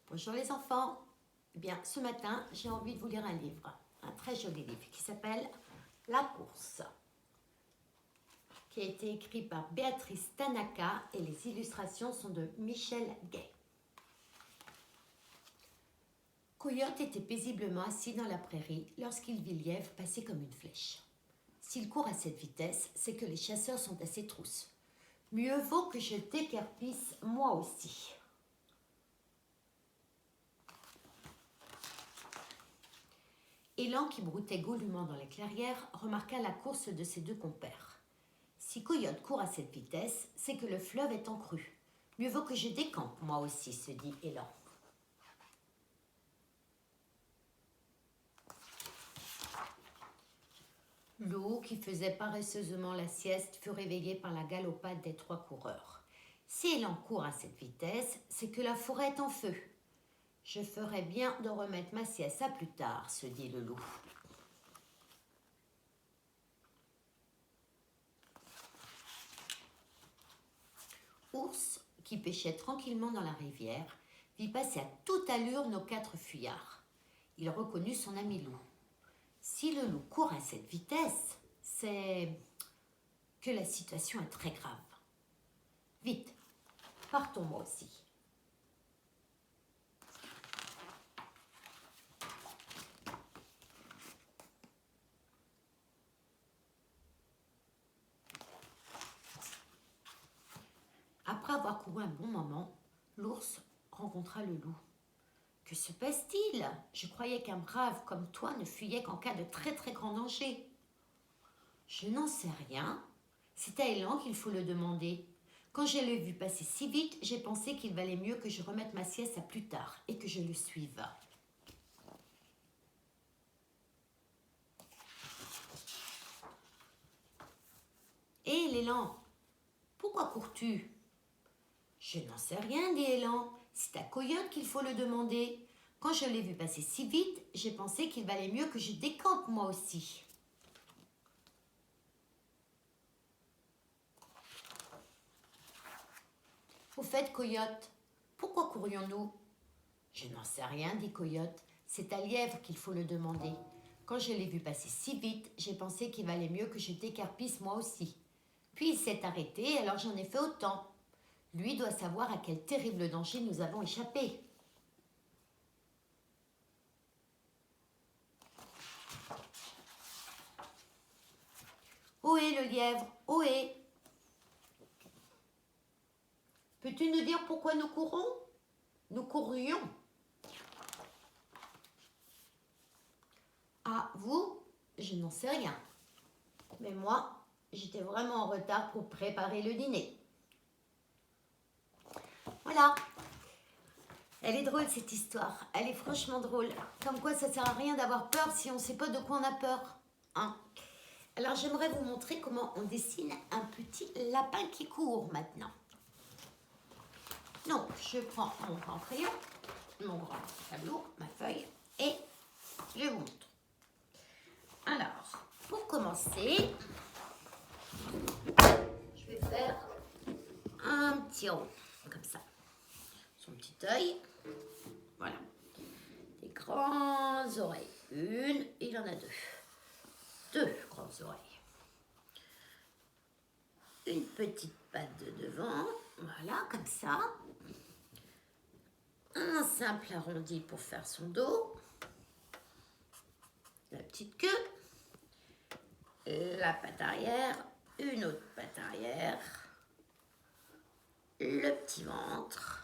Bonjour les enfants. Eh bien, ce matin, j'ai envie de vous lire un livre, un très joli livre qui s'appelle La course, qui a été écrit par Béatrice Tanaka et les illustrations sont de Michel Gay. Coyote était paisiblement assis dans la prairie lorsqu'il vit Lièvre passer comme une flèche. S'il court à cette vitesse, c'est que les chasseurs sont à ses trousses. Mieux vaut que je t'écarpisse moi aussi. Élan, qui broutait goulûment dans les clairières, remarqua la course de ses deux compères. Si Coyote court à cette vitesse, c'est que le fleuve est en crue. Mieux vaut que je décampe, moi aussi, se dit Élan. Loup, qui faisait paresseusement la sieste, fut réveillé par la galopade des trois coureurs. Si Élan court à cette vitesse, c'est que la forêt est en feu. Je ferais bien de remettre ma sieste à plus tard, se dit le loup. Ours, qui pêchait tranquillement dans la rivière, vit passer à toute allure nos 4 fuyards. Il reconnut son ami loup. Si le loup court à cette vitesse, c'est que la situation est très grave. Vite, partons moi aussi. Après avoir couru un bon moment, l'ours rencontra le loup. « Que se passe-t-il? Je croyais qu'un brave comme toi ne fuyait qu'en cas de très très grand danger. »« Je n'en sais rien. C'est à Élan qu'il faut le demander. Quand je l'ai vu passer si vite, j'ai pensé qu'il valait mieux que je remette ma sieste à plus tard et que je le suive. » « Hé, l'élan, pourquoi cours-tu ?»« Je n'en sais rien, dit Élan. C'est à Coyote qu'il faut le demander. Quand je l'ai vu passer si vite, j'ai pensé qu'il valait mieux que je décampe moi aussi. » « Au fait, Coyote, pourquoi courions-nous ?»« Je n'en sais rien, dit Coyote. C'est à Lièvre qu'il faut le demander. Quand je l'ai vu passer si vite, j'ai pensé qu'il valait mieux que je t'écarpisse moi aussi. Puis il s'est arrêté, alors j'en ai fait autant. Lui doit savoir à quel terrible danger nous avons échappé. » « Ohé, le lièvre, ohé ! Peux-tu nous dire pourquoi nous courons ? Nous courrions. » »« Ah, vous, je n'en sais rien. Mais moi, j'étais vraiment en retard pour préparer le dîner. » Voilà. Elle est drôle cette histoire. Elle est franchement drôle. Comme quoi ça sert à rien d'avoir peur si on ne sait pas de quoi on a peur. Hein ? Alors j'aimerais vous montrer comment on dessine un petit lapin qui court maintenant. Donc je prends mon grand crayon, mon grand tableau, ma feuille et je vous montre. Alors, pour commencer, je vais faire un petit rond, comme ça. Son petit œil, voilà. Des grandes oreilles. Une, il en a deux. Deux grandes oreilles. Une petite patte de devant, voilà, comme ça. Un simple arrondi pour faire son dos. La petite queue. La patte arrière. Une autre patte arrière. Le petit ventre.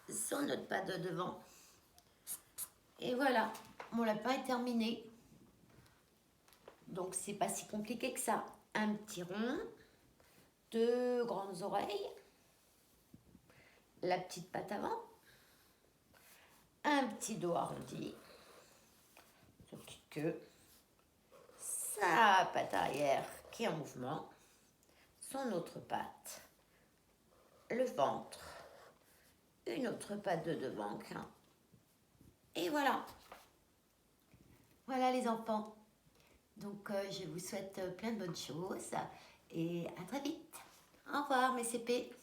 Son autre patte de devant. Et voilà, mon lapin est terminé. Donc c'est pas si compliqué que ça. Un petit rond, deux grandes oreilles, la petite patte avant, un petit dos arrondi, sa petite queue, sa patte arrière qui est en mouvement, son autre patte, le ventre, une autre patte de devant, et voilà. Voilà les enfants. Donc je vous souhaite plein de bonnes choses et à très vite. Au revoir mes CP.